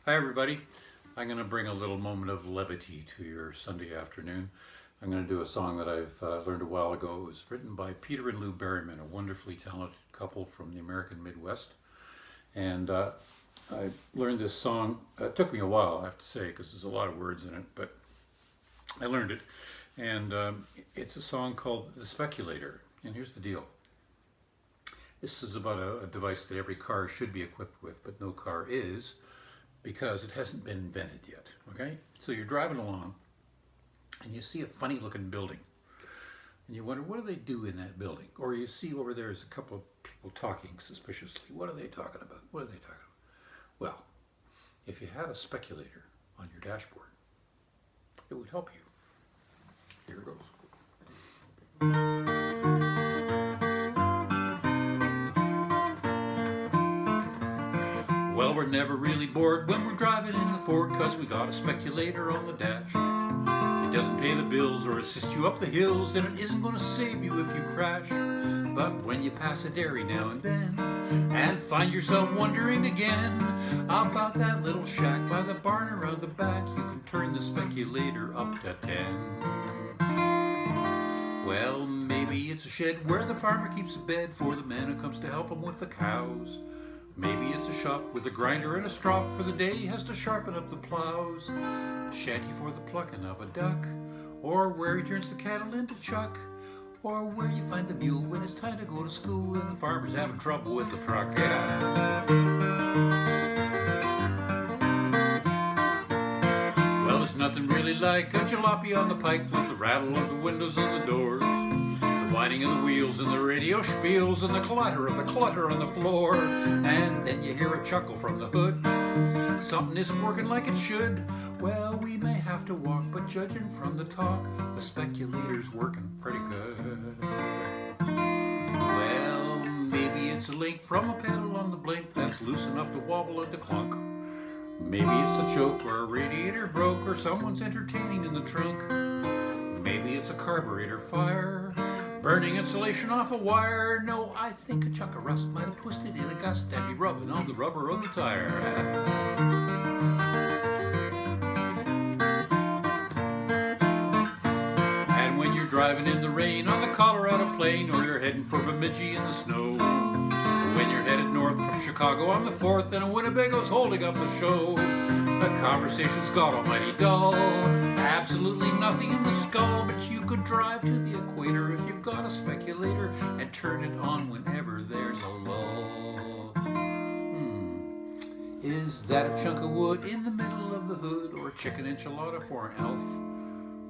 Hi everybody. I'm going to bring a little moment of levity to your Sunday afternoon. I'm going to do a song that I've learned a while ago. It was written by Peter and Lou Berryman, a wonderfully talented couple from the American Midwest. And I learned this song. It took me a while, I have to say, because there's a lot of words in it, but I learned it. And it's a song called The Speculator. And here's the deal. This is about a device that every car should be equipped with, but no car is, because it hasn't been invented yet, okay? So you're driving along and you see a funny looking building and you wonder, what do they do in that building? Or you see over there is a couple of people talking suspiciously. What are they talking about? What are they talking about? Well, if you had a speculator on your dashboard, it would help you. Here it goes. Well, we're never really bored when we're driving in the Ford, 'cause we got a speculator on the dash. It doesn't pay the bills or assist you up the hills, and it isn't going to save you if you crash. But when you pass a dairy now and then, and find yourself wondering again about that little shack by the barn around the back, you can turn the speculator up to 10. Well, maybe it's a shed where the farmer keeps a bed for the man who comes to help him with the cows. Maybe it's a shop with a grinder and a strop for the day he has to sharpen up the plows. A shanty for the plucking of a duck, or where he turns the cattle into chuck, or where you find the mule when it's time to go to school and the farmer's having trouble with the truck. Yeah. Well, there's nothing really like a jalopy on the pike with the rattle of the windows and the doors, the whining of the wheels and the radio spiels and the clatter of the clutter on the floor. And then you hear a chuckle from the hood. Something isn't working like it should. Well, we may have to walk, but judging from the talk, the speculator's working pretty good. Well, maybe it's a link from a pedal on the blink that's loose enough to wobble and to clunk. Maybe it's the choke or a radiator broke or someone's entertaining in the trunk. Maybe it's a carburetor fire, burning insulation off a wire. No, I think a chunk of rust might have twisted in a gust and be rubbing on the rubber of the tire. And when you're driving in the rain on the Colorado plain, or you're heading for Bemidji in the snow, when you're headed north from Chicago on the 4th and a Winnebago's holding up a show, the conversation's got almighty dull, absolutely nothing in the skull, but you could drive to the equator if you've got a speculator and turn it on whenever there's a lull. Is that a chunk of wood in the middle of the hood, or a chicken enchilada for an elf?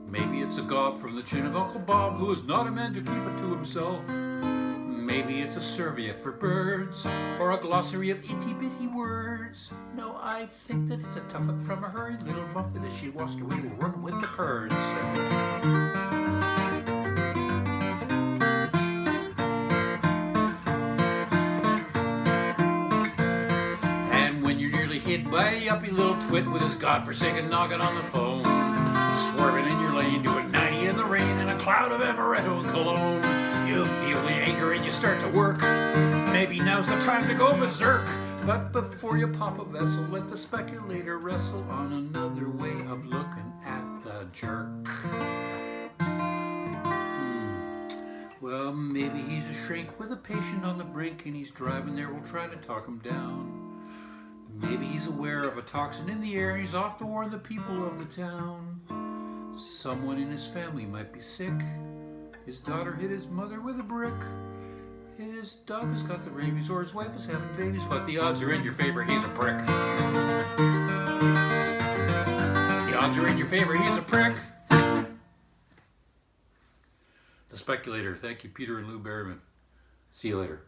Maybe it's a gob from the chin of Uncle Bob, who is not a man to keep it to himself. Maybe it's a serviette for birds, or a glossary of itty-bitty words. No, I think that it's a tuffet from a hurried little muffet as she washed away to run with the curds. And when you're nearly hit by a yuppie little twit with his godforsaken noggin on the phone, swerving in your lane, doing 90 in the rain in a cloud of amaretto and cologne, you feel the anger and you start to work. Maybe now's the time to go berserk. But before you pop a vessel, let the speculator wrestle on another way of looking at the jerk. Well, maybe he's a shrink with a patient on the brink and he's driving there, we'll try to talk him down. Maybe he's aware of a toxin in the air and he's off to warn the people of the town. Someone in his family might be sick. His daughter hit his mother with a brick. His dog has got the rabies, or his wife is having babies, but the odds are in your favor, he's a prick. The odds are in your favor, he's a prick. The Speculator. Thank you, Peter and Lou Berryman. See you later.